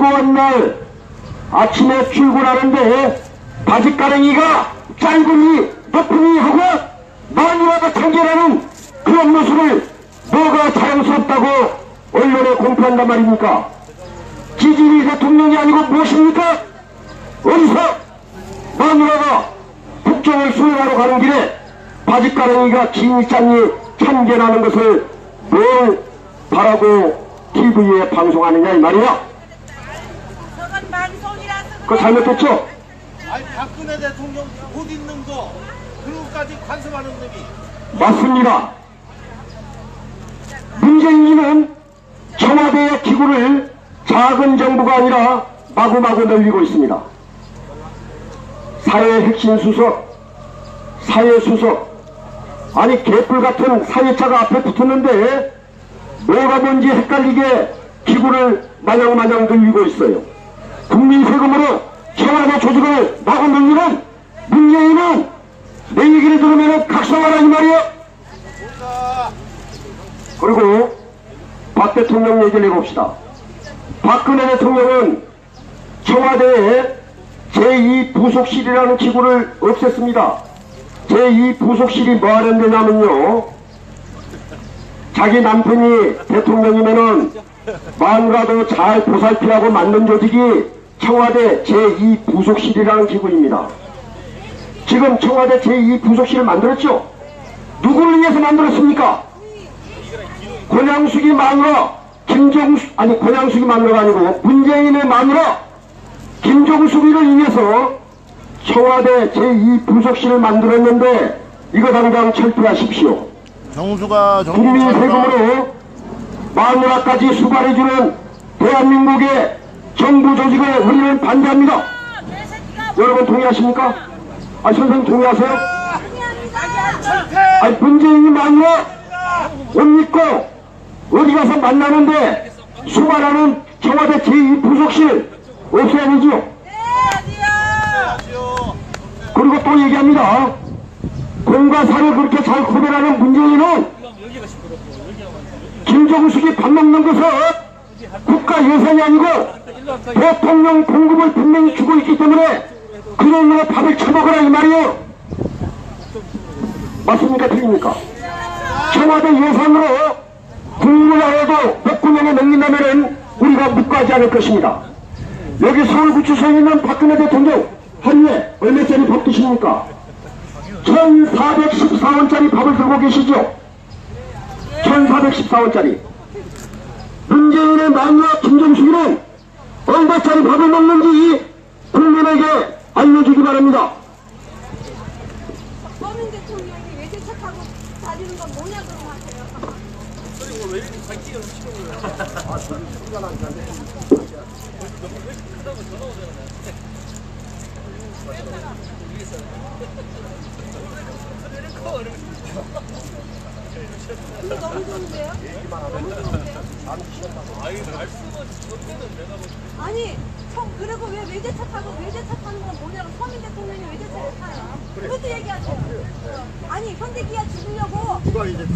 두꺼운 날 아침에 출근하는데 바지가랭이가 짧으니 높으니 하고 마누라가 참견하는 그런 모습을 뭐가 자랑스럽다고 언론에 공표한단 말입니까? 지진이 대통령이 아니고 무엇입니까? 어디서 마누라가 국정을 수행하러 가는 길에 바지가랭이가 기니 짠니 참견하는 것을 뭘 바라고 TV에 방송하느냐 이 말이야. 그거 잘못했죠? 아니 박근혜 대통령 옷 입는 거 그거까지 관심하는 놈이 맞습니다. 문재인은 청와대의 기구를 작은 정부가 아니라 마구마구 늘리고 있습니다. 사회 핵심 수석, 사회 수석, 아니 개뿔 같은 사회차가 앞에 붙었는데 뭐가 뭔지 헷갈리게 기구를 마냥마냥 늘리고 있어요. 국민 세금으로 청와대 조직을 마구 늘리는 문재인은 내 얘기를 들으면 각성하라 이 말이야. 그리고 박 대통령 얘기를 해봅시다. 박근혜 대통령은 청와대에 제2부속실이라는 기구를 없앴습니다. 제2부속실이 뭐 하는 데냐면요, 자기 남편이 대통령이면은 마누라도 잘 보살피라고 만든 조직이 청와대 제2부속실이라는 기구입니다. 지금 청와대 제2부속실을 만들었죠? 누구를 위해서 만들었습니까? 권양숙이 마누라, 권양숙이 마누라가 아니고 문재인의 마누라 김종숙이를 위해서 청와대 제2부속실을 만들었는데 이거 당장 철폐하십시오. 국민 세금으로 마누라까지 수발해주는 대한민국의 정부 조직을 우리는 반대합니다. 여러분 동의하십니까? 선생님 동의하세요? 문재인이 마누라 옷 입고 어디 가서 만나는데 수발하는 청와대 제2부속실 없애야 되죠? 그리고 또 얘기합니다. 공과 사를 그렇게 잘 구별하는 문재인은 김정숙이 밥 먹는 것은 국가 예산이 아니고 대통령 공급을 분명히 주고 있기 때문에 그런 놈의 밥을 처먹으라 이 말이에요. 맞습니까? 틀립니까? 청와대 예산으로 국무회의도 목구멍에 넘긴다면 우리가 묵과하지 않을 것입니다. 여기 서울구치소에 있는 박근혜 대통령 하루에 얼마짜리 밥 드십니까? 1414원짜리 밥을 들고 계시죠? 1414원짜리. 문재인의 마누라 김정숙이는 얼마짜리 밥을 먹는지 국민에게 알려주기 바랍니다. 서민 대통령이 외제차 타고 다니는 건 뭐냐고 하세요. 그리고 왜 이렇게 발기가 시켜요? 저기 소리가 나니까네. 근데 너무 좋은데요? 너무 좋은데요? 아니, 그리고 왜 외제차 타고 외제차 타는 건 뭐냐고 서민 대통령이 외제차를 타요. 그것도 얘기하세요. 아니, 현대기아 죽으려고. 누가 이제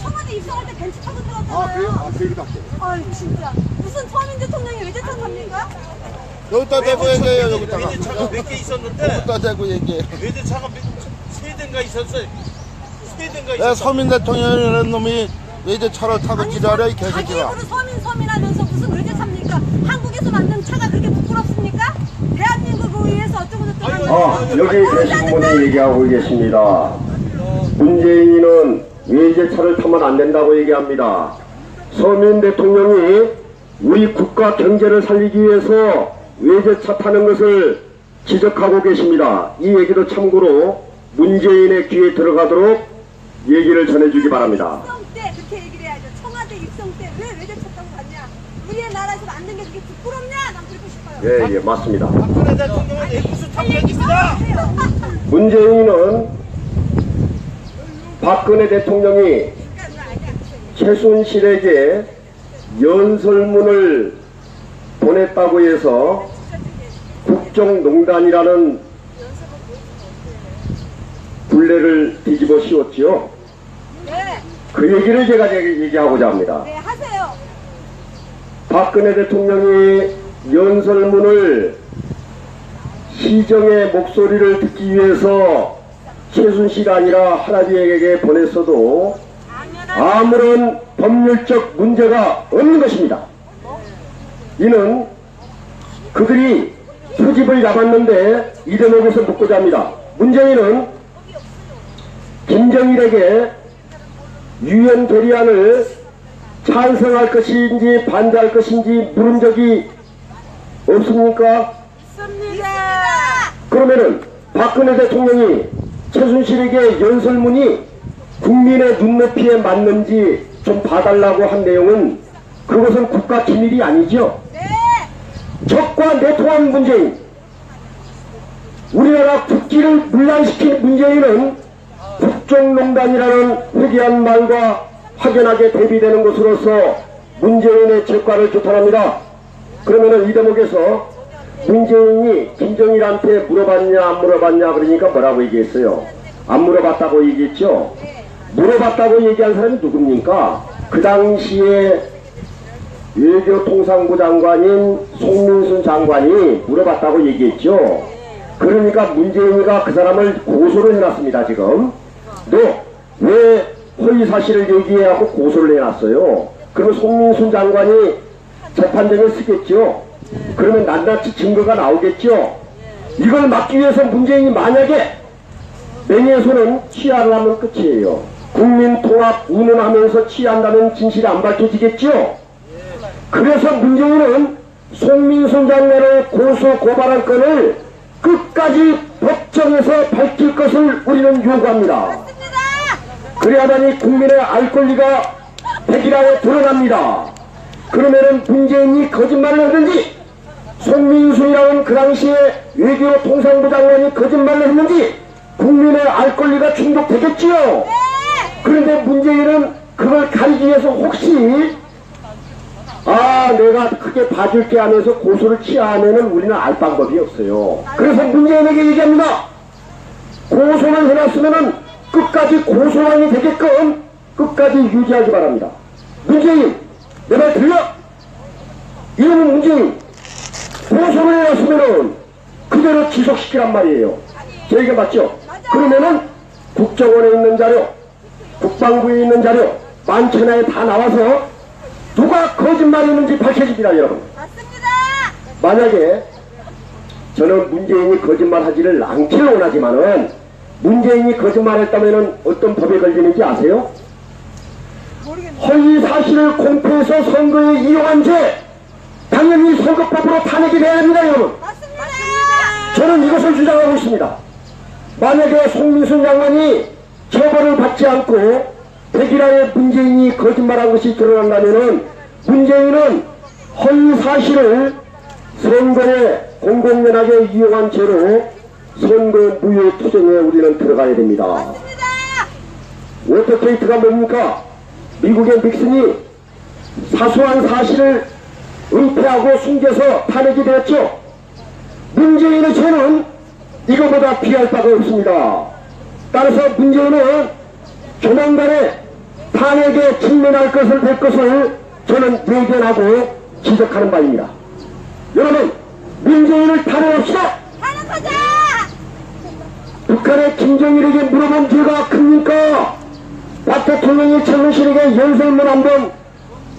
청와대 입성할 때 벤츠 타고 들어갔잖아요. 그래요? 그 얘기도 할게요. 아이, 진짜. 무슨 서민 대통령이 외제차 탑니까? 여기다 대고 얘기해요. 여기다가 외제차가 몇 개 있었는데 여기다 대고 얘기해. 외제차가 세 대인가 있었어요. 세 대인가 내 있었어. 서민 대통령이라는 놈이 외제차를 타고 지랄해 이 자기 개새끼가. 입으로 서민하면서 무슨 외제차입니까? 한국에서 만든 차가 그렇게 부끄럽습니까? 대한민국을 위해서 어쩌고 여기 계신 분이 얘기하고 계십니다. 문재인은 외제차를 타면 안 된다고 얘기합니다. 서민 대통령이 우리 국가 경제를 살리기 위해서 외제차 타는 것을 지적하고 계십니다. 이 얘기도 참고로 문재인의 귀에 들어가도록 얘기를 전해주기 바랍니다. 입성 때 그렇게 얘기를 해야죠. 청와대 입성 때 왜 외제차 타고 갔냐? 우리의 나라에서 만든 게 그렇게 부끄럽냐? 난 그러고 싶어요. 예, 맞습니다. 박근혜 대통령은 내구수 탐정입니다. 문재인은 박근혜 대통령이 최순실에게 연설문을 보냈다고 해서 국정농단이라는 굴레를 뒤집어 씌웠지요. 네, 그 얘기를 제가 얘기하고자 합니다. 네 하세요. 박근혜 대통령이 연설문을 시정의 목소리를 듣기 위해서 최순실이 아니라 하라비에게 보냈어도 아무런 법률적 문제가 없는 것입니다. 이는 그들이 표집을 잡았는데 이 대목에서 묻고자 합니다. 문재인은 김정일에게 유엔 결의안을 찬성할 것인지 반대할 것인지 물은 적이 없습니까? 있습니다. 그러면은 박근혜 대통령이 최순실에게 연설문이 국민의 눈높이에 맞는지 좀 봐달라고 한 내용은 그것은 국가 기밀이 아니죠. 네. 적과 내통한 문재인, 우리나라 국기를 문란시킨 문재인은 국정농단이라는 회개한 말과 확연하게 대비되는 것으로서 문재인의 죄과를 규탄합니다. 그러면은 이 대목에서 문재인이 김정일한테 물어봤냐 안 물어봤냐 그러니까 뭐라고 얘기했어요? 안 물어봤다고 얘기했죠? 물어봤다고 얘기한 사람이 누굽니까? 그 당시에 외교통상부 장관인 송민순 장관이 물어봤다고 얘기했죠? 그러니까 문재인이가 그 사람을 고소를 해놨습니다. 지금 너 왜 허위사실을 얘기해갖고 고소를 해놨어요? 그러면 송민순 장관이 재판정에 쓰겠죠? 그러면 낱낱이 증거가 나오겠죠? 이걸 막기 위해서 문재인이 만약에 명예훼손은 취하를 하면 끝이에요. 국민통합 운운하면서 취한다면 진실이 안 밝혀지겠죠? 그래서 문재인은 송민순 장관을 고소 고발할 건을 끝까지 법정에서 밝힐 것을 우리는 요구합니다. 그래야만이 국민의 알 권리가 백일하에 드러납니다. 그러면은 문재인이 거짓말을 했는지 송민순이라는 그 당시에 외교통상부 장관이 거짓말을 했는지 국민의 알 권리가 충족되겠지요. 그런데 문재인은 그걸 가리기 위해서 혹시 내가 크게 봐줄게 하면서 고소를 취하면은 우리는 알 방법이 없어요. 그래서 문재인에게 얘기합니다. 고소를 해놨으면은 끝까지 고소왕이 되게끔 끝까지 유지하기 바랍니다. 문재인, 내 말 들려? 이러면 문재인, 고소를 해놨으면은 그대로 지속시키란 말이에요. 제 얘기가 맞죠? 그러면은 국정원에 있는 자료, 국방부에 있는 자료, 만천하에 다 나와서 누가 거짓말했는지 밝혀집니다, 여러분. 맞습니다. 만약에 저는 문재인이 거짓말하지를 않기를 원하지만은 문재인이 거짓말했다면은 어떤 법에 걸리는지 아세요? 허위 사실을 공표해서 선거에 이용한 죄, 당연히 선거법으로 탄핵이 돼야 합니다, 여러분. 맞습니다. 저는 이것을 주장하고 있습니다. 만약에 송민순 장관이 처벌을 받지 않고 백일하에 문재인이 거짓말한 것이 드러난다면은 문재인은 허위 사실을 선거에 공공연하게 이용한 죄로 선거 무효 투쟁에 우리는 들어가야 됩니다. 맞습니다. 워터게이트가 뭡니까? 미국의 닉슨이 사소한 사실을 은폐하고 숨겨서 탄핵이 되었죠. 문재인의 죄는 이거보다 비할 바가 없습니다. 따라서 문재인은 조만간에 탄핵에 직면할 것을 될 것을 저는 예견하고 지적하는 바입니다. 여러분, 문재인을 탄핵합시다. 탄핵하자. 북한의 김정일에게 물어본 죄가 큽니까? 박 대통령이 최순실에게 연설문 한번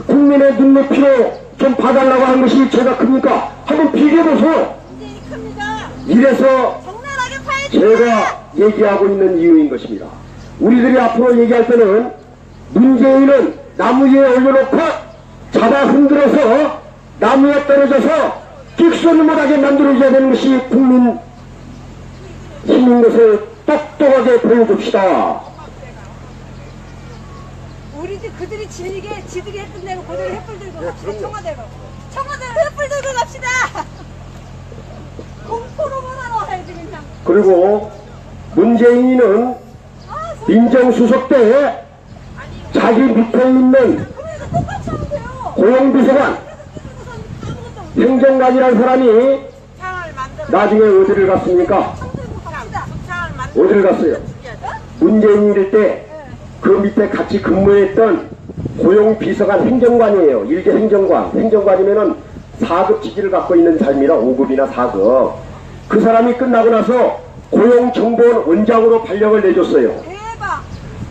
국민의 눈높이로 좀 봐달라고 한 것이 죄가 큽니까? 한번 비교해보세요. 문재인이 큽니다. 이래서 적나라하게 파헤칩니다. 제가 얘기하고 있는 이유인 것입니다. 우리들이 앞으로 얘기할 때는 문재인은 나무 위에 올려놓고 잡아 흔들어서 나무에 떨어져서 끽소리 못하게 만들어줘야 되는 것이 국민 힘인 것을 똑똑하게 보여줍시다. 그들이 질리게 지들이 햇불 내고 그들이 햇불 들고 갑시다. 청와대로 햇불 들고 갑시다. 공포로만 하러 와야지 그냥. 그리고 문재인은 민정수석 때 자기 밑에 있는 그러니까 똑같이 하면 돼요. 고용비서관 행정관이라는 사람이 상을 만들어. 나중에 어디를 갔습니까? 상을 만들어. 어디를 갔어요? 문재인이 이럴 때 그 밑에 같이 근무했던 고용비서관 행정관이에요. 일개 행정관. 행정관이면은 4급 직위를 갖고 있는 사람이라 5급이나 4급. 그 사람이 끝나고 나서 고용정보원 원장으로 발령을 내줬어요. 대박.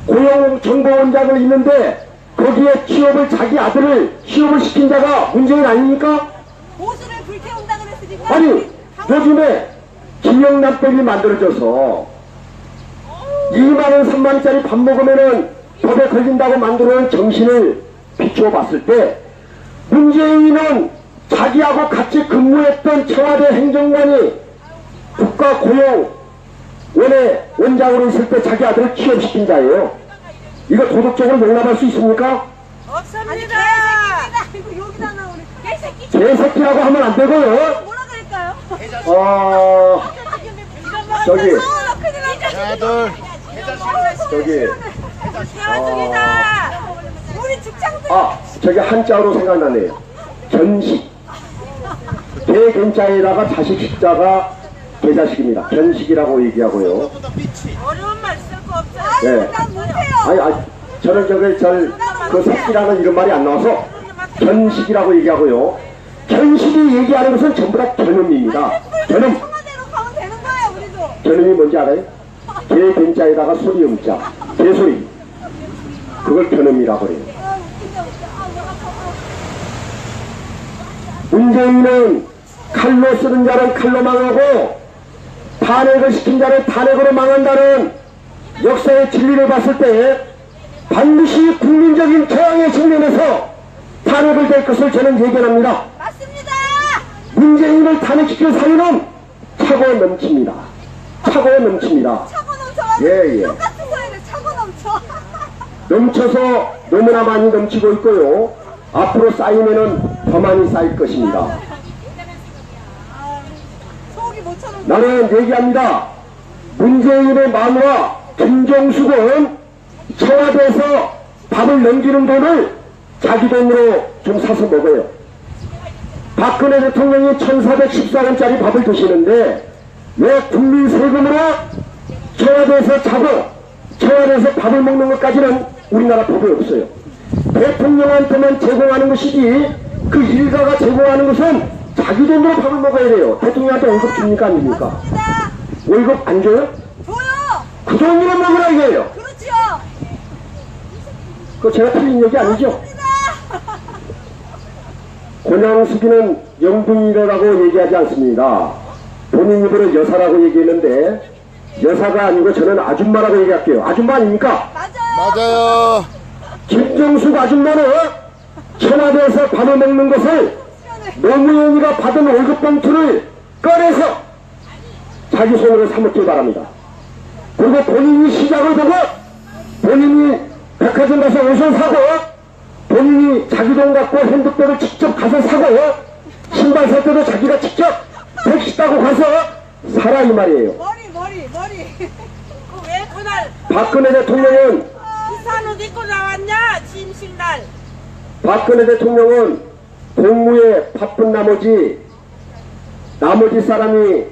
고용정보원장을 있는데 거기에 취업을 자기 아들을 취업을 시킨 자가 문재인 아닙니까? 보수를 불태운다 그랬으니까. 아니 요즘에 김영란법이 만들어져서 2만원 3만원짜리 밥 먹으면은 법에 걸린다고 만들어놓은 정신을 비추어 봤을 때 문재인은 자기하고 같이 근무했던 청와대 행정관이 국가고용원의 원장으로 있을 때 자기 아들을 취업시킨 자예요. 이거 도덕적으로 용납할 수 있습니까? 없습니다. 아니, 개새끼입니다. 이거 여기다 나오네. 개새끼. 개새끼라고 하면 안 되고요. 뭐라 그럴까요? 저기 아들 저기 우리 직장들. 저기 한자로 생각나네요. 견식. 개견자에다가 자식 식자가 개자식입니다. 견식이라고 얘기하고요. 어려운 말 쓸 거 없어요. 네. 난 못해요. 저는 그 새끼라는 이런 말이 안 나와서 견식이라고 얘기하고요. 견식이 얘기하는 것은 전부 다 견음입니다. 견음. 청와대로 가면 되는 거예요, 우리도. 견음이 뭔지 알아요? 개견자에다가 소리 음자. 개소리. 그걸 견음이라고 그래요. 웃긴다, 웃겨. 문재인은 칼로 쓰는 자는 칼로 망하고 탄핵을 시킨 자는 탄핵으로 망한다는 역사의 진리를 봤을 때 반드시 국민적인 저항의 측면에서 탄핵을 될 것을 저는 예견합니다. 맞습니다. 문재인을 탄핵시킬 사유는 차고 넘칩니다. 차고 넘칩니다. 차고 넘쳐. 예. 똑같은 소리를 차고 넘쳐. 넘쳐서 너무나 많이 넘치고 있고요. 앞으로 쌓이면은 더 많이 쌓일 것입니다. 속이 못 차는 나는 얘기합니다. 문재인의 마누라 김정숙은 청와대에서 밥을 넘기는 돈을 자기 돈으로 좀 사서 먹어요. 박근혜 대통령이 1414원짜리 밥을 드시는데 왜 국민 세금으로 청와대에서 자고 청와대에서 밥을 먹는 것까지는 우리나라 법에 없어요. 대통령한테만 제공하는 것이지 그 일가가 제공하는 것은 자기 돈으로 밥을 먹어야 돼요. 대통령한테 월급 줍니까 안 줍니까? 맞습니다. 월급 안 줘요? 줘요. 그 돈으로 먹으라 이거예요. 그렇죠. 그거 제가 틀린 얘기 아니죠? 맞습니다. 권양숙이는 영분이라고 얘기하지 않습니다. 본인 입으로 여사라고 얘기했는데 여사가 아니고 저는 아줌마라고 얘기할게요. 아줌마 아닙니까? 맞아요. 맞아요. 김정숙 아줌마는 청와대에서 밥을 먹는 것을 노무현이가 받은 월급 봉투를 꺼내서 자기 손으로 삼았길 바랍니다. 그리고 본인이 시장을 보고 본인이 백화점 가서 옷을 사고 본인이 자기 돈 갖고 핸드백을 직접 가서 사고 신발 살 때도 자기가 직접 택시 타고 가서 사라 이 말이에요. 머리. 왜 그날 박근혜 대통령은 비싼 옷 입고 나왔냐? 심심날. 박근혜 대통령은 공무에 바쁜 나머지 사람이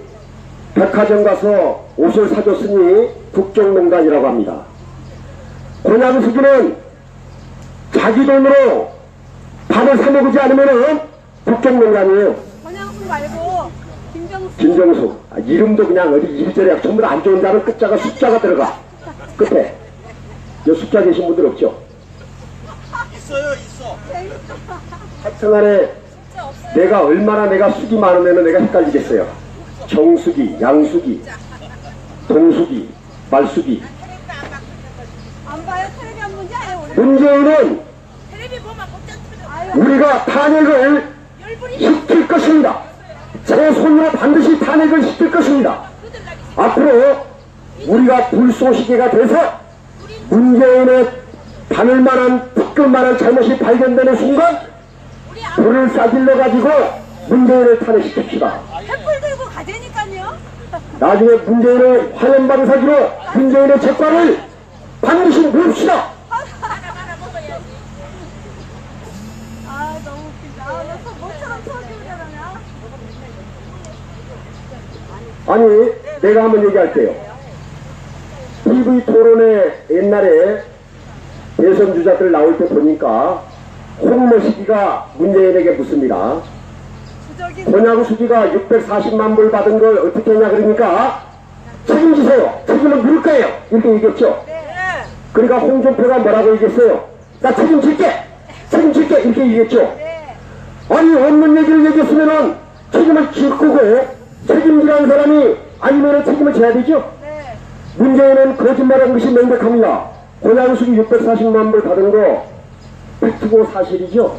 백화점 가서 옷을 사줬으니 국정농단이라고 합니다. 권양숙이는 자기 돈으로 밥을 사먹지 않으면 국정농단이에요. 권양숙 말고 김정숙. 김정숙. 이름도 그냥 어디 이리저리 전부 다 안 좋은 자는 끝자가 숫자가 들어가. 끝에. 저 숫자 계신 분들 없죠? 있어요, 있어. 하여튼간에 내가 얼마나 내가 숙이 많으면 내가 헷갈리겠어요. 정숙이, 양숙이, 동숙이, 말숙이. 안 봐요? 텔레비 안 본지 아예 오늘. 문재인은 텔레비 보면 꼭잡히면 아유. 우리가 탄핵을 시킬 것입니다. 제 손으로 반드시 탄핵을 시킬 것입니다. 앞으로 우리가 불쏘시개가 돼서 문재인의 바늘만한 티끌만한 잘못이 발견되는 순간 불을 싸질러 가지고 문재인을 탄핵시킵시다. 횃불 들고 가자니까요. 나중에 문재인을 화염방사기로 문재인의 책과를 반드시 모읍시다. 아 너무 웃긴다. 나또 뭐처럼 터지고 그러냐. 아니 내가 한번 얘기할게요. TV 토론에 옛날에 대선 주자들 나올 때 보니까 홍모시기가 문재인에게 묻습니다. 권양수기가 640만 불 받은 걸 어떻게 했냐 그러니까 책임지세요. 책임은 물을 거예요. 이렇게 얘기했죠. 그러니까 홍준표가 뭐라고 얘기했어요? 나 책임질게 이렇게 얘기했죠. 아니 없는 얘기를 얘기했으면은 책임을 질 거고 책임지라는 사람이 아니면 책임을 져야 되죠. 문재인은 거짓말한 것이 명백합니다. 권양수기 640만 불 받은 거 팩트고 사실이죠.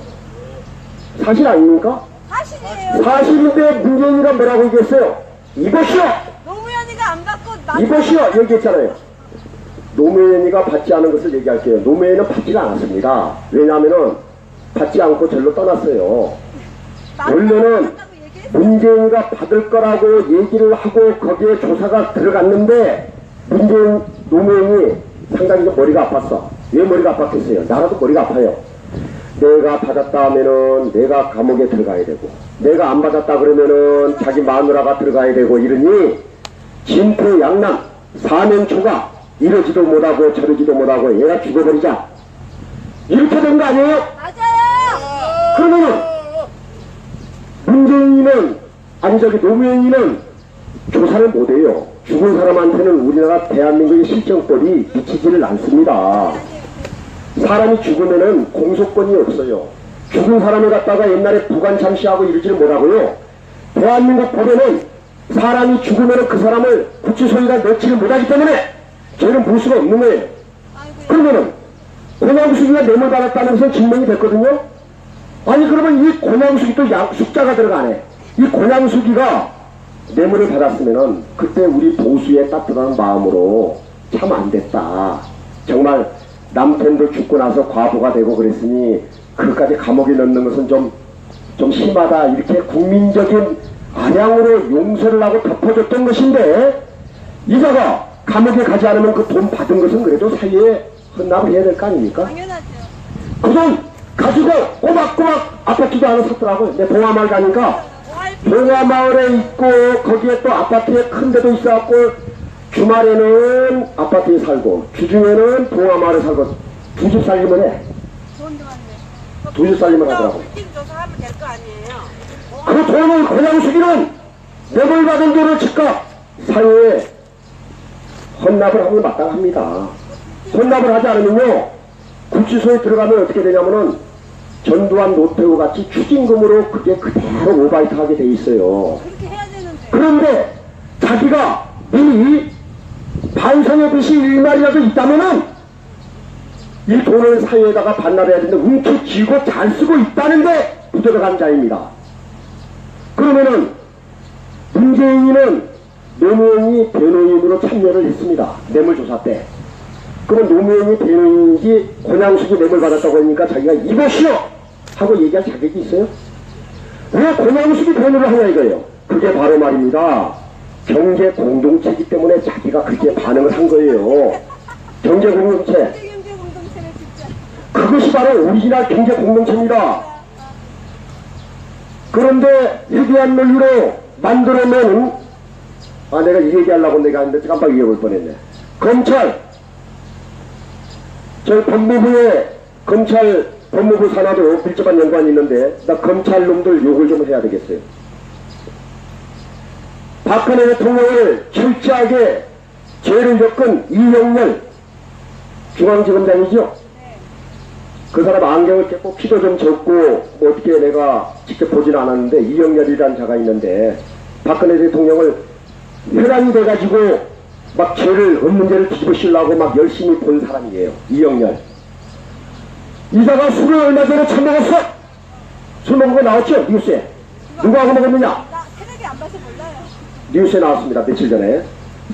사실 아닙니까? 사실이에요. 사실인데 문재인이가 뭐라고 얘기했어요? 이보시오! 노무현이가 안 받고 이보시오! 얘기했잖아요. 노무현이가 받지 않은 것을 얘기할게요. 노무현은 받지가 않았습니다. 왜냐하면은 받지 않고 절로 떠났어요. 원래는 문재인이가 받을 거라고 얘기를 하고 거기에 조사가 들어갔는데 노무현이 상당히 좀 머리가 아팠어. 왜 머리가 아팠겠어요? 나라도 머리가 아파요. 내가 받았다 하면은 내가 감옥에 들어가야 되고 내가 안 받았다 그러면은 자기 마누라가 들어가야 되고 이러니 진퇴양난 사면초가 이러지도 못하고 저러지도 못하고 얘가 죽어버리자 이렇게 된 거 아니에요? 맞아요. 그러면은 문재인은 아니 저기 노무현이는 조사를 못해요. 죽은 사람한테는 우리나라 대한민국의 실정법이 미치지를 않습니다. 사람이 죽으면은 공소권이 없어요. 죽은 사람을 갖다가 옛날에 부관참시하고 이러지를 못하고요. 대한민국 법에는 사람이 죽으면은 그 사람을 구치소에다 넣지를 못하기 때문에 죄는 볼 수가 없는 거예요. 그러면은 권양수기가 뇌물 받았다는 것은 증명이 됐거든요. 아니 그러면 이 권양수기도 숫자가 들어가네. 이 권양수기가 뇌물을 받았으면은 그때 우리 보수의 따뜻한 마음으로 참 안 됐다. 정말 남편도 죽고 나서 과부가 되고 그랬으니 그까지 감옥에 넣는 것은 좀 심하다. 이렇게 국민적인 아량으로 용서를 하고 덮어줬던 것인데 이자가 감옥에 가지 않으면 그 돈 받은 것은 그래도 사이에 헌납을 해야 될 거 아닙니까? 당연하죠. 그 돈 가지고 꼬박꼬박 아파트도 하나 샀더라고요. 내 봉화마을 가니까 봉화마을에 있고 거기에 또 아파트에 큰 데도 있어갖고 주말에는 아파트에 살고 주중에는 봉화마을에 살고 두 집 살림을 해. 두 집 살림을 하더라고. 팀 조사하면 될 거 아니에요. 그 돈을 권양수기는 뇌물 받은 돈을 즉각 사회에 헌납을 하면 마땅합니다. 헌납을 하지 않으면요 구치소에 들어가면 어떻게 되냐면은 전두환 노태우 같이 추징금으로 그게 그대로 오바이트 하게 돼 있어요. 그렇게 해야 되는데. 그런데 자기가 이 반성의 뜻이 일말이라도 있다면은 이 돈을 사회에다가 반납해야 되는데 움켜쥐고 잘 쓰고 있다는데 부족한 자입니다. 그러면은 문재인은 노무현이 변호인으로 참여를 했습니다. 뇌물조사 때. 그러면 노무현이 변호인인지 권양수기 뇌물 받았다고 하니까 자기가 이것이요! 하고 얘기할 자격이 있어요? 왜 권양수기 변호를 하냐 이거예요. 그게 바로 말입니다. 경제 공동체이기 때문에 자기가 그렇게 반응을 한 거예요. 경제 공동체. 경제 공동체를 진짜. 그것이 바로 오리지널 경제 공동체입니다. 그런데 위대한 논리로 만들어내는 내가 이 얘기하려고 내가 했는데 깜빡 잊어볼 뻔했네. 검찰 저희 법무부에 법무부 산하도 밀접한 연관이 있는데 나 검찰 놈들 욕을 좀 해야 되겠어요. 박근혜 대통령을 철저하게 죄를 겪은 이영렬 중앙지검장이죠. 그 사람 안경을 꼈고 키도 좀 적고 뭐 어떻게 내가 직접 보진 않았는데 이영렬이라는 자가 있는데 박근혜 대통령을 혈안이 돼가지고 막 죄를 없는 죄를 뒤집어 씌우려고 막 열심히 본 사람이에요. 이영렬. 이자가 술을 얼마 전에 처먹었어. 술 먹은 거 나왔죠? 뉴스에. 누구하고 먹었느냐? 나 새벽에 안 봐서 몰라요. 뉴스에 나왔습니다. 며칠 전에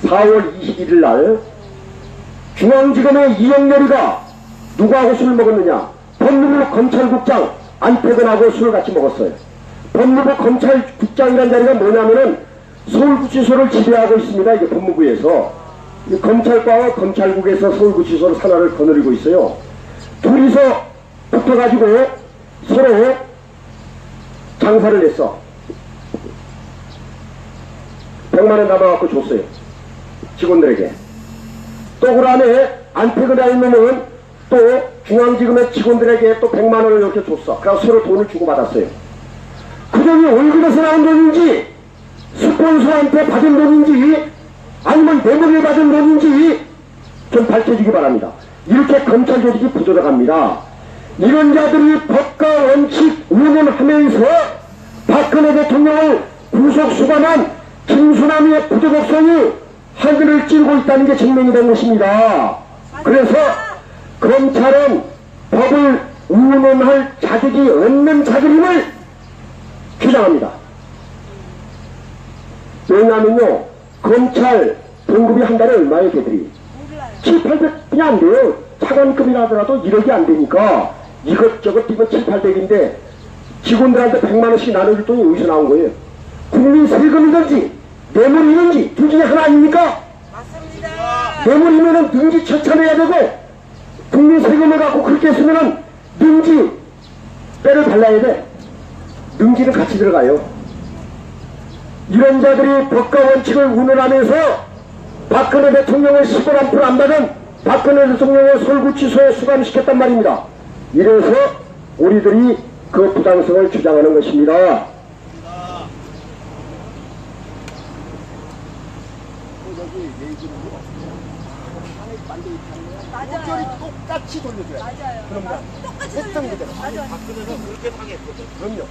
4월 21일 날 중앙지검의 이영렬이가 누구하고 술을 먹었느냐? 법무부 검찰국장 안태근하고 술을 같이 먹었어요. 법무부 검찰국장이라는 자리가 뭐냐면은 서울구치소를 지배하고 있습니다. 이게 법무부에서 검찰과와 검찰국에서 서울구치소를 산하를 거느리고 있어요. 둘이서 붙어가지고 서로 장사를 했어. 100만원 남아갖고 줬어요. 직원들에게. 또 그 안에 안태근이라는 놈은 또 중앙지검의 직원들에게 또 100만 원을 이렇게 줬어. 그래서 서로 돈을 주고받았어요. 그 돈이 월급에서 나온 돈인지 스폰서한테 받은 돈인지 아니면 뇌물을 받은 돈인지 좀 밝혀주기 바랍니다. 이렇게 검찰 조직이 부도덕합니다. 이런 자들이 법과 원칙 운운하면서 박근혜 대통령을 구속 수감한 김수남이의 부도덕성이 하늘을 찌르고 있다는 게 증명이 된 것입니다. 그래서 검찰은 법을 운운할 자격이 없는 자들임을 주장합니다. 왜냐면요, 검찰 봉급이 한 달에 얼마예요, 걔들이? 7,800이 안 돼요. 차관급이라 하더라도 1억이 안 되니까 이것저것 뛰면 7,800인데 직원들한테 100만원씩 나눠줄 돈이 어디서 나온 거예요? 국민 세금이든지 뇌물이든지 둘 중에 하나 아닙니까? 맞습니다. 뇌물이면은 능지 처참해야 되고 국민 세금을 갖고 그렇게 했으면은 능지 빼를 발라야 돼. 능지는 같이 들어가요. 이런 자들이 법과 원칙을 운운하면서 박근혜 대통령을 11% 안 받은 박근혜 대통령을 서울구치소에 수감시켰단 말입니다. 이래서 우리들이 그 부당성을 주장하는 것입니다. 맞아요. 똑같이 돌려줘야 맞아요. 똑같이 했던 돌려줘요. 그대로. 맞아요. 박근혜가 그렇게 당했거든. 그럼요.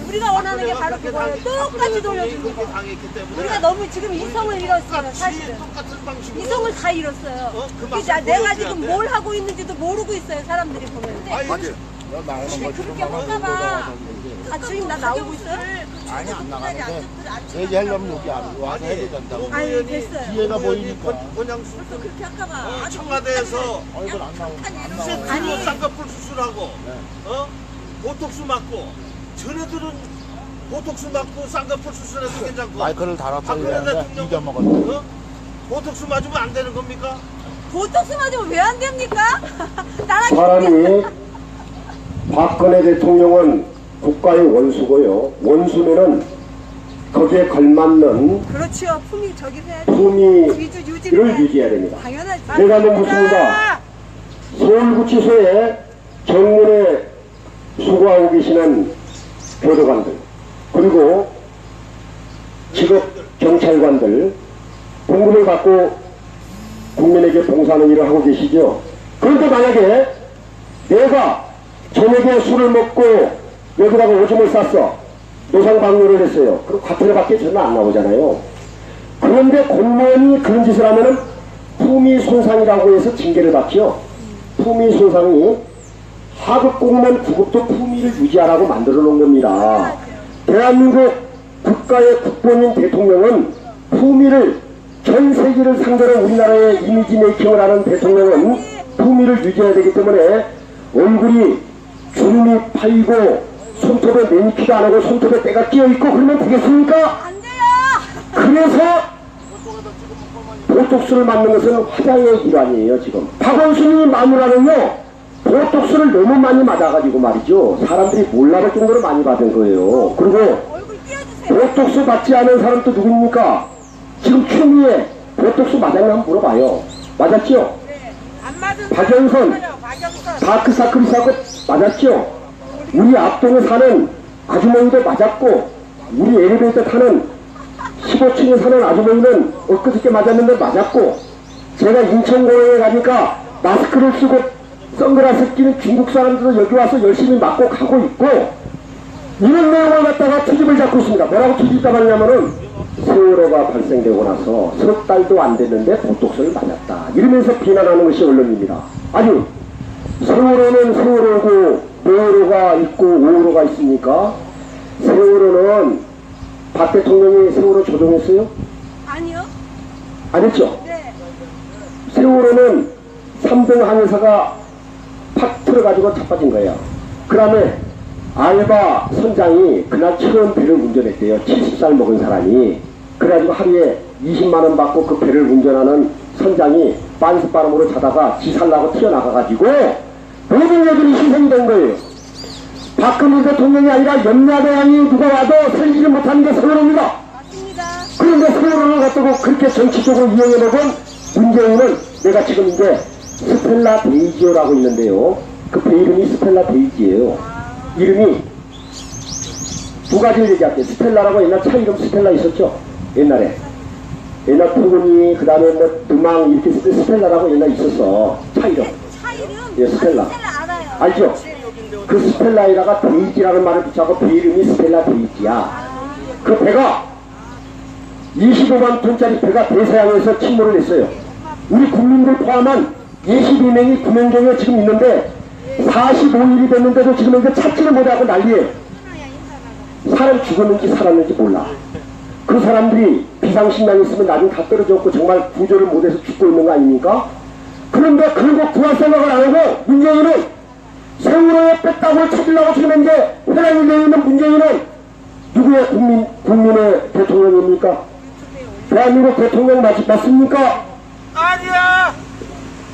우리가 원하는 게 바로 그거예요. 똑같이 돌려주는 그렇게 거. 당했기 때문에 우리가 너무 지금 이성을 잃었어요, 사실은. 똑같은 방식으로 이성을 다 잃었어요. 그 그러니까 맛을 내가 보여줘야 지금 돼. 뭘 하고 있는지도 모르고 있어요, 사람들이 보면. 아니, 근데 그렇게 할까봐. 아, 주임 나 나오고 있어요? 아니 안 나가는데 얘기하려면 여기 와서 해야 된다고. 아니, 됐어요. 기회가 보이니까. 권양수 또 그렇게 할까봐. 청와대에서 얼굴 안 나오고 안 나오고. 세트로 쌍꺼풀 수술하고 보톡스 맞고 전애들은 보톡스 맞고 쌍꺼풀 수술해도 괜찮고 마이크를 달았어야 박근혜 되는데 대통령 잊어먹었네. 보톡스 맞으면 안 되는 겁니까? 보톡스 맞으면 왜 안 됩니까? 나랑 사람이 박근혜 대통령은 국가의 원수고요. 원수면은 거기에 걸맞는 그렇죠. 품위 저기 해야지. 품위를 유지를 해야지. 유지해야 됩니다. 당연하지. 내가 한번 묻습니다. 서울구치소에 정문에 수고하고 계시는 교도관들 그리고 직업 경찰관들 봉급을 받고 국민에게 봉사하는 일을 하고 계시죠. 그런데 만약에 내가 저녁에 술을 먹고 여기다가 오줌을 쌌어. 노상방뇨를 했어요. 그럼 과태료밖에 전혀 안 나오잖아요. 그런데 공무원이 그런 짓을 하면은 품위 손상이라고 해서 징계를 받죠. 품위 손상이 하급 공무원 구급도 품위를 유지하라고 만들어 놓은 겁니다. 대한민국 국가의 국본인 대통령은 품위를 전 세계를 상대로 우리나라의 이미지 메이킹을 하는 대통령은 품위를 유지해야 되기 때문에 얼굴이 주름이 파이고 손톱에 매니큐도 안 하고 손톱에 때가 끼어있고 그러면 되겠습니까? 안 돼요. 그래서 보톡스를 맞는 것은 화장의 일환이에요. 지금 박원순이 마누라는요 보톡스를 너무 많이 맞아가지고 말이죠. 사람들이 몰라볼 정도로 많이 받은 거예요. 그리고 얼굴 띄워주세요. 보톡스 받지 않은 사람 또 누구입니까? 지금 추미애 보톡스 맞았나 한번 물어봐요. 맞았죠? 네. 안 맞은 박영선, 사람 박영선. 다크사크리스하고 맞았죠? 우리 앞동에 사는 아주머니도 맞았고 우리 엘리베이터 타는 15층에 사는 아주머니는 엊그저께 맞았는데 맞았고 제가 인천공항에 가니까 마스크를 쓰고 선글라스 끼는 중국 사람들도 여기 와서 열심히 맞고 가고 있고 이런 내용을 갖다가 투집을 잡고 있습니다. 뭐라고 투집 잡았냐면은 세월호가 발생되고 나서 석 달도 안 됐는데 보톡스를 맞았다 이러면서 비난하는 것이 언론입니다. 아니 세월호는 세월호고 노호로가 있고 오호로가 있습니까? 세월호는 박 대통령이 세월호 조종했어요? 아니요. 안 했죠? 네. 세월호는 3등 항해사가 팍 틀어가지고 자빠진 거예요. 그 다음에 알바 선장이 그날 처음 배를 운전했대요. 70살 먹은 사람이. 그래가지고 하루에 20만원 받고 그 배를 운전하는 선장이 빤스바람으로 자다가 지살나고 튀어나가가지고 모든 여들이 희생이 된 거예요. 박근혜 대통령이 아니라 염라대왕이 누가 와도 살리지 못하는 게 세월호입니다. 맞습니다. 그런데 세월호를 갖다가 그렇게 정치적으로 이용해놓은 문재인은 내가 지금 이제 스텔라 데이지오라고 있는데요. 그 배 이름이 스텔라 데이지예요. 이름이 두 가지를 얘기할게요. 스텔라라고 옛날 차 이름 스텔라 있었죠? 옛날에 푸근이 그 다음에 뭐 드망 이렇게 스텔라라고 옛날 있었어. 차 이름. 차 이름? 예, 스텔라. 스텔라 알아요. 알죠? 그 스텔라에다가 데이지라는 말을 붙여서 배 이름이 스텔라 데이지야. 그 배가 25만 톤짜리 배가 대서양에서 침몰을 했어요. 우리 국민들 포함한 22명이 구명정에 지금 있는데 45일이 됐는데도 지금 이거 찾지를 못하고 난리예요. 사람 죽었는지 살았는지 몰라. 그 사람들이 비상식량이 있으면 나중에 다 떨어졌고 정말 구조를 못해서 죽고 있는 거 아닙니까? 그런데 그리고 구할 생각을 안 하고 문재인은 세월호에 뺐다고 찾으려고 지금 현재 회랑이 되어 있는 문재인은 누구의 국민의 대통령입니까? 대한민국 대통령 맞습니까? 아니야.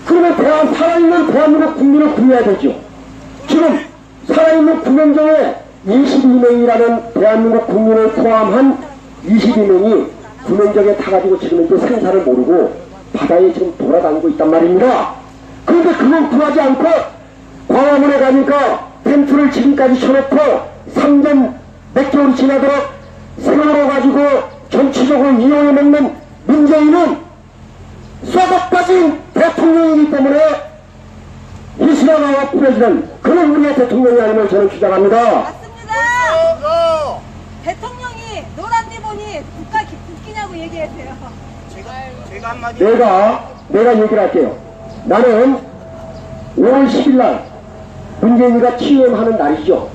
그러면 살아있는 대한민국 국민을 구해야 되죠. 지금 살아있는 구명정에 22명이라는 대한민국 국민을 포함한 22명이 구명정에 타가지고 지금 이제 생사를 모르고 바다에 지금 돌아다니고 있단 말입니다. 그런데 그걸 구하지 않고 광화문에 가니까 텐트를 지금까지 쳐놓고 3년 몇 개월이 지나도록 세월호 가지고 정치적으로 이용해 먹는 문재인은 썩어 빠진 대통령이기 때문에 이스라엘 프레지던 그는 우리의 대통령이 아니면 저는 주장합니다. 맞습니다. 대통령이 노란 리본이 국기냐고 얘기하세요. 제가 한마디. 내가 얘기를 할게요. 나는 5월 10일 날 문재인이가 취임하는 날이죠.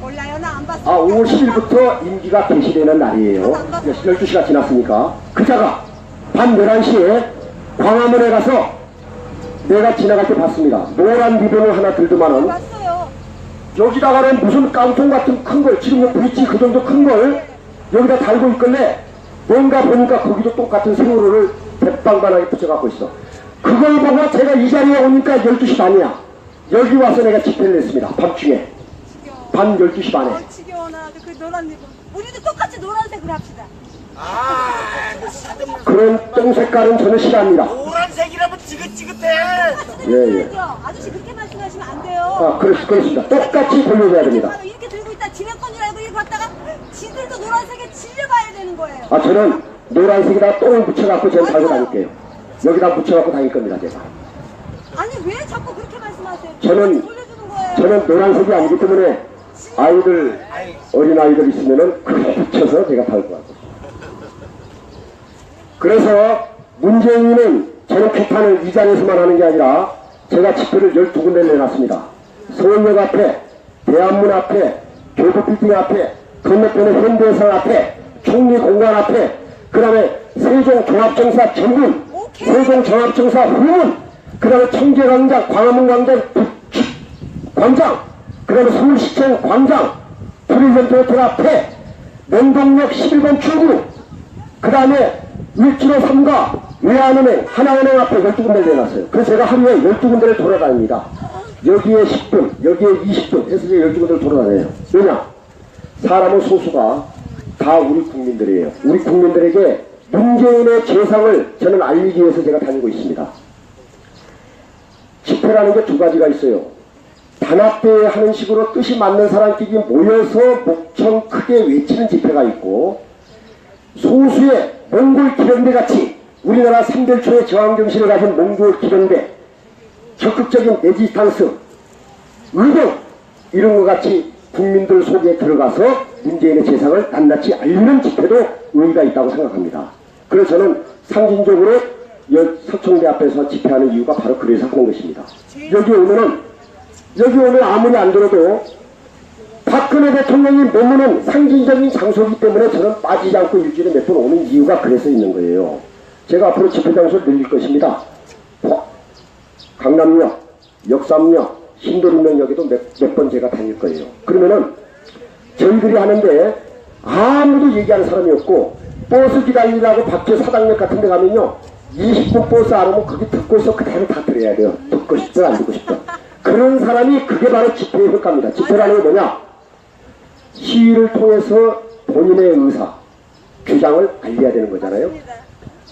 몰라요, 나 안 봤어요. 5월 10일부터 임기가 개시되는 날이에요. 12시가 지났으니까. 그자가 밤 11시에 광화문에 가서 내가 지나갈 때 봤습니다. 노란 리본을 하나 들더만은 봤어요. 여기다가는 무슨 깡통 같은 큰 걸, 지금 브릿지 그 정도 큰 걸 여기다 달고 있길래 뭔가 보니까 거기도 똑같은 세월호를 대빵반하게 붙여갖고 있어. 그걸 보고 제가 이 자리에 오니까 12시 반이야. 여기 와서 내가 집회를 했습니다. 밤중에. 밤 12시 반에. 지겨워나 그 노란 리본. 우리도 똑같이 노란색으로 합시다. 그런 똥 색깔은 저는 싫어합니다. 노란색이라면 지긋지긋해. 예. 아저씨 그렇게 말씀하시면 안 돼요. 그렇습니다. 똑같이 돌려줘야 됩니다. 이렇게 들고 있다 지네건 줄 알고 이렇게 봤다가 지들도 노란색에 질려봐야 되는 거예요. 저는 노란색에다 똥을 붙여갖고 제가 달고 다닐게요. 여기다 붙여갖고 다닐 겁니다, 제가. 아니 왜 자꾸 그렇게 말씀하세요? 저는 돌려주는 거예요. 저는 노란색이 아니기 때문에 어린 아이들 있으면은 그거 붙여서 제가 달고 가고. 그래서 문재인은 저는 비판을 이 자리에서만 하는 게 아니라 제가 집회를 12군데 내놨습니다. 서울역 앞에, 대한문 앞에, 교도빌딩 앞에, 건너편에 현대해상 앞에, 총리공간 앞에, 그 다음에 세종종합청사 전문, 세종종합청사 후문, 그 다음에 청계광장, 광화문광장, 광장, 그 다음에 서울시청 광장, 프리젠트 호텔 앞에, 명동역 11번 출구, 그 다음에 1km 3가 외환은행, 하나은행 앞에 12군데를 내놨어요. 그래서 제가 하루에 12군데를 돌아다닙니다. 여기에 10분, 여기에 20분 해서 12군데를 돌아다녀요. 왜냐? 사람은 소수가 다 우리 국민들이에요. 우리 국민들에게 문재인의 재상을 저는 알리기 위해서 제가 다니고 있습니다. 집회라는 게 두 가지가 있어요. 단합대회 하는 식으로 뜻이 맞는 사람끼리 모여서 목청 크게 외치는 집회가 있고, 소수의 몽골 기련대 같이 우리나라 3대 초의 저항정신을 가진 몽골 기련대, 적극적인 레지스탕스, 의병 이런 것 같이 국민들 속에 들어가서 문재인의 재상을 낱낱이 알리는 집회도 의의가 있다고 생각합니다. 그래서 저는 상징적으로 서청대 앞에서 집회하는 이유가 바로 그래서 하는 것입니다. 여기 오면 아무리 안 들어도 박근혜 대통령이 머무는 상징적인 장소이기 때문에 저는 빠지지 않고 일주일에 몇 번 오는 이유가 그래서 있는 거예요. 제가 앞으로 집회 장소를 늘릴 것입니다. 강남역, 역삼역, 신도림역에도 몇 번 제가 다닐 거예요. 그러면은 저희들이 하는데 아무도 얘기하는 사람이 없고, 버스 기다리라고 밖에 사당역 같은 데 가면요 20분 버스 안 오면 거기 듣고서 그대로 다 들어야 돼요. 듣고 싶든 안 듣고 싶든. 그런 사람이 그게 바로 집회의 효과입니다. 집회라는 게 뭐냐? 시위를 통해서 본인의 의사, 주장을 알려야 되는 거잖아요.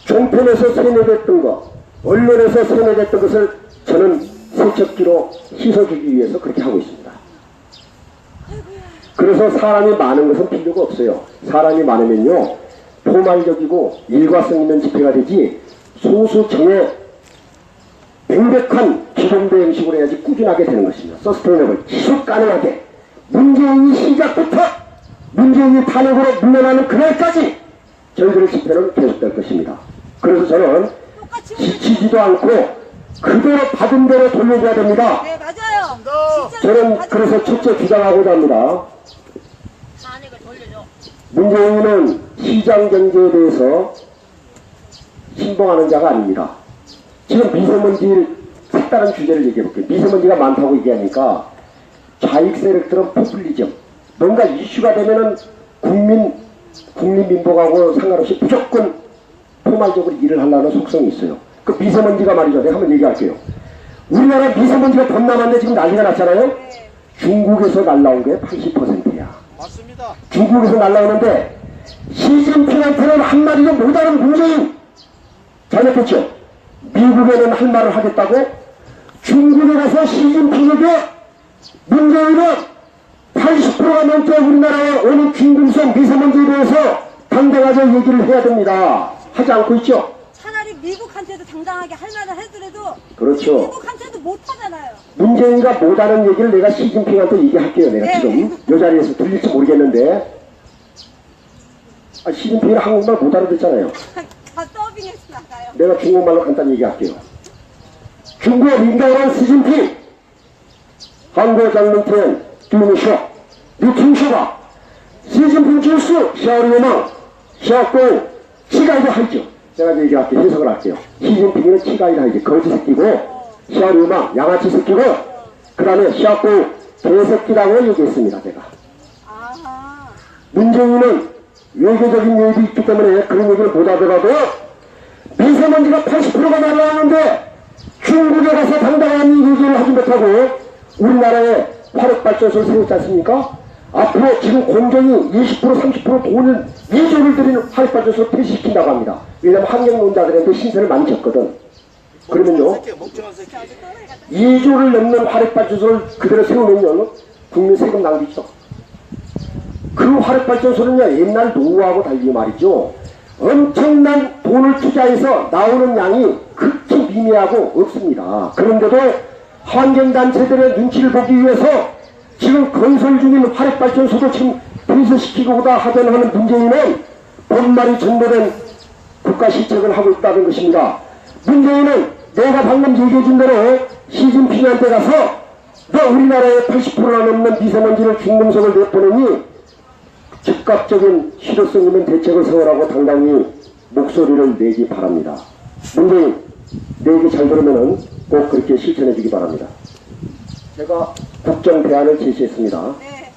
종편에서 세뇌됐던 거, 언론에서 세뇌됐던 것을 저는 세척기로 씻어주기 위해서 그렇게 하고 있습니다. 그래서 사람이 많은 것은 필요가 없어요. 사람이 많으면요, 포괄적이고 일과성 있는 집회가 되지, 소수 정예 명백한 기본대 형식으로 해야지 꾸준하게 되는 것입니다. 서스테이너블, 지속 가능하게. 문재인이 시작부터 문재인이 탄핵으로 물러나는 그날까지 저희들의 집회는 계속될 것입니다. 그래서 저는 지치지도 않고 그대로 받은 대로 돌려줘야 됩니다. 네, 맞아요. 진짜 저는 맞아요. 그래서 첫째 주장하고자 합니다. 문재인은 시장 경제에 대해서 신봉하는 자가 아닙니다. 지금 미세먼지 색다른 주제를 얘기해 볼게요. 미세먼지가 많다고 얘기하니까 좌익 세력들은 포퓰리즘, 뭔가 이슈가 되면은 국민민복하고 상관없이 무조건 포괄적으로 일을 하려는 속성이 있어요. 그 미세먼지가 말이죠. 내가 한번 얘기할게요. 우리나라 미세먼지가 더 남았는데 지금 난리가 났잖아요. 네. 중국에서 날라온 게 80%야. 맞습니다. 중국에서 날라오는데 시진핑한테는 한마디도 못하는 문재인. 잘못했죠. 미국에는 할 말을 하겠다고 중국에 가서 시진핑에게 문재인은 80%가 넘게 우리나라에 오는 중금속 미세먼지에 대해서 당당하게 얘기를 해야 됩니다. 하지 않고 있죠. 차라리 미국한테도 당당하게 할 말을 하더라도 그렇죠. 미국한테도 못하잖아요. 문재인가 못하는 얘기를 내가 시진핑한테 얘기할게요. 내가 네. 지금 이 자리에서 들릴지 모르겠는데, 시진핑은 한국말 못 알아듣잖아요. 다 더빙해서 나가요. 내가 중국말로 간단히 얘기할게요. 중국领导人习近平韩国总统对你说，你听说吧，习近平就是小流氓小狗치가이도 하죠. 제가 얘기할게요. 해석을 할게요. 시진핑은 치가이도 하죠. 거지 새끼고 샤류망 양아치 새끼고 그 다음에 샤꼬 개새끼라고 얘기했습니다. 제가. 아하. 문재인은 외교적인 얘기 있기 때문에 그런 얘기를 못하더라도 미세먼지가 80%가 날아가는데 중국에 가서 당당한 얘기를 하지 못하고 우리나라에 화력발전소를 세웠지 않습니까? 앞으로 지금 공정이 20% 30% 돈을 2조를 들이는 화력발전소를 폐지시킨다고 합니다. 왜냐하면 환경론자들한테 신세를 많이 졌거든. 그러면요, 멍청한 새끼. 2조를 넘는 화력발전소를 그대로 세우면요, 국민 세금 낭비죠. 그 화력발전소는요, 옛날 노후하고 달리 말이죠. 엄청난 돈을 투자해서 나오는 양이 극히 미미하고 없습니다. 그런데도 환경단체들의 눈치를 보기 위해서 지금 건설 중인 화력발전소도 지금 폐쇄시키고자 하는 문재인은 본말이 전도된 국가시책을 하고 있다는 것입니다. 문재인은 내가 방금 얘기해준 대로 시진핑한테 가서 너 우리나라에 80%나 넘는 미세먼지를 중금속을 내보내니 즉각적인 실효성 있는 대책을 세우라고 당당히 목소리를 내기 바랍니다. 문재인, 내 얘기 잘 들으면 꼭 그렇게 실천해 주기 바랍니다. 제가 국정 대안을 제시했습니다. 네.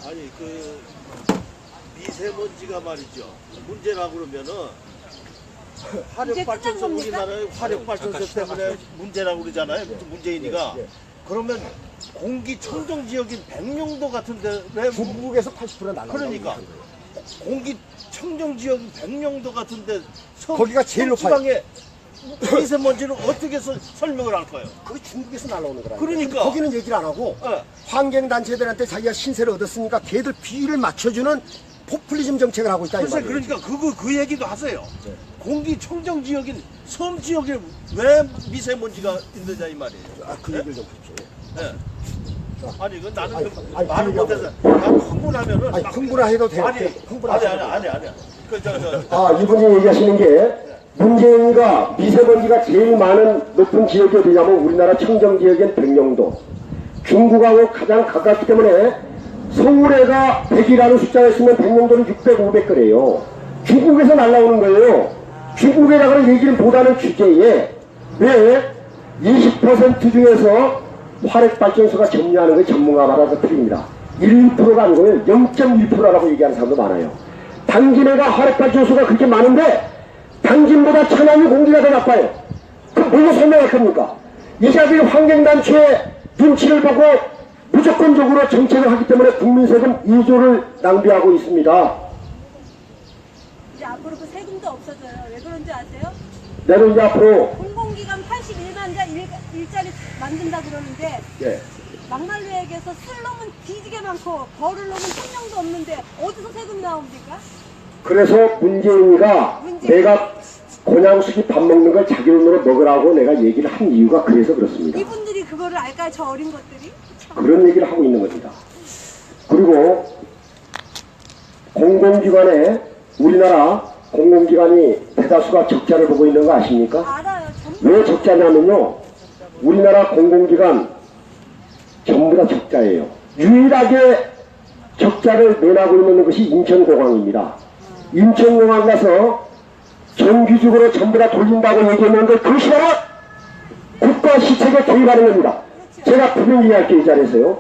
아니 그 미세먼지가 말이죠. 문제라고 그러면은 화력발전소 우리나라의 화력발전소 때문에 문제라고 그러잖아요. 문재인이가. 그러면 공기청정 지역인 백령도 같은데 왜 중국에서 80% 날라. 그러니까 공기청정 지역인 백령도 같은데 거기가 제일 높아요. 지방에 미세먼지는 어떻게 설명을 할 거예요? 그게 중국에서 날아오는 거라. 그러니까. 거기는 얘기를 안 하고 네. 환경단체들한테 자기가 신세를 얻었으니까 걔들 비위를 맞춰주는 포퓰리즘 정책을 하고 있다 이 글쎄 말이에요. 그러니까 그 얘기도 하세요. 공기청정 지역인 섬 지역에 왜 미세먼지가 있느냐 이 말이에요. 그 얘기를 좀 하십시오. 네. 아니 그 나는 아니, 말을 그 못해서 난 흥분하면은 아니, 흥분을 해도 돼요. 아니 흥분을 아니 하셔도 아니 그저 이분이 얘기하시는 게 문재인이가 미세먼지가 제일 많은 높은 지역이 어디냐면 우리나라 청정지역인 백령도. 중국하고 가장 가깝기 때문에 서울에가 100이라는 숫자가 있으면 백령도는 600, 500그래요. 중국에서 날라오는 거예요. 중국에다가 얘기를 못하는 주제에 왜 20% 중에서 화력발전소가 점유하는 게 전문가마다 틀립니다. 1%가 아니고요. 0.1%라고 얘기하는 사람도 많아요. 당진에가 화력발전소가 그렇게 많은데 당진보다 천안이 공기가 더 나빠요. 그럼 뭘로 설명할 겁니까? 이 자들이 환경단체의 눈치를 보고 무조건적으로 정책을 하기 때문에 국민세금 2조를 낭비하고 있습니다. 이제 앞으로 그 세금도 없어져요. 왜 그런지 아세요? 내가 이제 앞으로 공공기관 81만 자 일자리 만든다 그러는데 예. 막말리에게서 쓸 놈은 뒤지게 많고 벌을 놈은 한 명도 없는데 어디서 세금 나옵니까? 그래서 문재인이가 내가 곤양숙이 밥 먹는 걸 자기 돈으로 먹으라고 내가 얘기를 한 이유가 그래서 그렇습니다. 이분들이 그거를 알까요? 저 어린 것들이? 참. 그런 얘기를 하고 있는 겁니다. 그리고 공공기관에 우리나라 공공기관이 대다수가 적자를 보고 있는 거 아십니까? 알아요. 전부 왜 적자냐면요. 우리나라 공공기관 전부 다 적자예요. 유일하게 적자를 내나고 있는 것이 인천공항입니다. 인천공항 가서 정규직으로 전부 다 돌린다고 얘기했는데 그것이 바로 국가 시책에 개입하는 겁니다. 제가 분명히 얘기할게요. 이 자리에서요.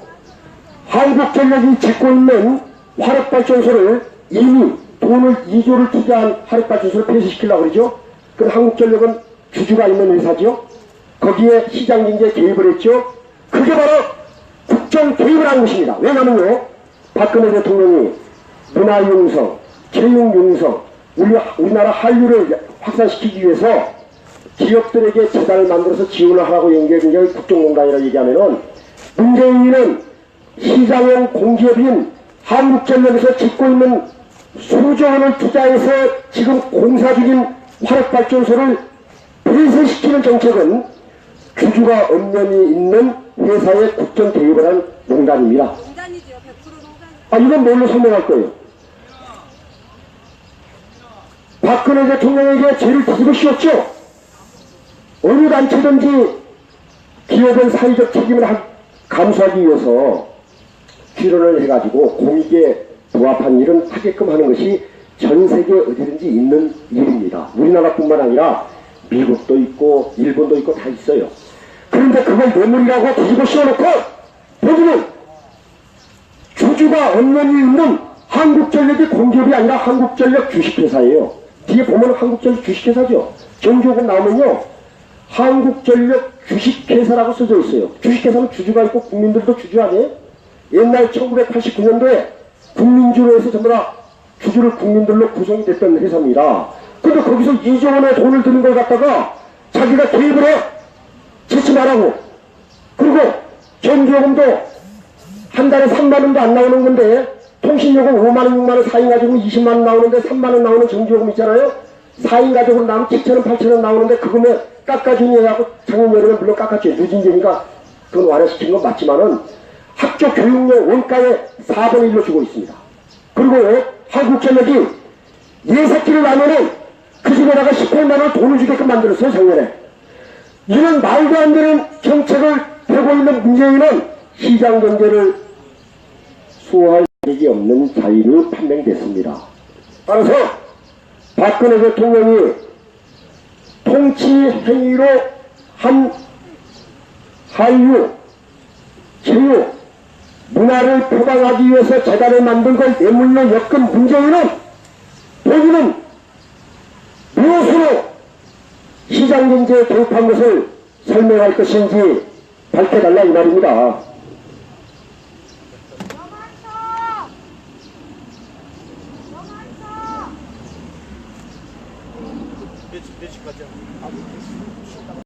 한국전력이 짓고 있는 화력발전소를 이미 돈을 2조를 투자한 화력발전소를 폐쇄시키려고 그러죠. 그럼 한국전력은 주주가 있는 회사죠. 거기에 시장경제에 개입을 했죠. 그게 바로 국정 개입을 한 것입니다. 왜냐면요. 박근혜 대통령이 문화융성, 체육융성, 우리나라 한류를 확산시키기 위해서 기업들에게 재단을 만들어서 지원을 하라고 연결 국정농단이라고 얘기하면은 문재인은 시장형 공기업인 한국전력에서 짓고 있는 수조 원을 투자해서 지금 공사 중인 화력발전소를 폐쇄시키는 정책은 주주가 엄연히 있는 회사에 국정 개입을 한 농단입니다. 농단이죠. 100% 농단. 아, 이건 뭘로 설명할 거예요? 박근혜 대통령에게 죄를 뒤집어 씌웠죠? 어느 단체든지 기업의 사회적 책임을 감수하기 위해서 실현을 해가지고 공익에 부합한 일은 하게끔 하는 것이 전 세계 어디든지 있는 일입니다. 우리나라뿐만 아니라 미국도 있고 일본도 있고 다 있어요. 그런데 그걸 뇌물이라고 뒤집어 씌워놓고 보기는 주주가 엄연히 있는 한국전력이 공기업이 아니라 한국전력 주식회사예요. 뒤에 보면 한국전력 주식회사죠. 정규금 나오면요. 한국전력 주식회사라고 써져 있어요. 주식회사는 주주가 있고 국민들도 주주 아니에요? 옛날 1989년도에 국민주로 해서 전부 다 주주를 국민들로 구성이 됐던 회사입니다. 근데 거기서 2조 원의 돈을 드는 걸 갖다가 자기가 개입을 해. 짓지 말라고. 그리고 전기요금도 한 달에 3만원도 안 나오는 건데 통신요금 5만원, 6만원, 4인 가족은 20만원 나오는데 3만원 나오는 전기요금 있잖아요. 4인 가족으로 나오면 7천원, 8천원 나오는데 그거면 깎아주니 하고 작년 여름에 물론 깎았죠. 누진제니까 그건 완화시킨 건 맞지만은 학교 교육료 원가의 4분의 1로 주고 있습니다. 그리고 한국전력이 예사기를 나면은 그 집에다가 18만원 돈을 주게끔 만들었어요. 작년에. 이런 말도 안 되는 정책을 펴고 있는 문재인은 시장 경제를 수호할 적이 없는 자유로 판명됐습니다. 따라서 박근혜 대통령이 통치 행위로 한 한류, 체육, 문화를 표방하기 위해서 재단을 만든 걸 뇌물로 엮은 문재인은 본인은 무엇으로 시장경제에 개입한 것을 설명할 것인지 밝혀달라 이 말입니다. 몇 시까지야?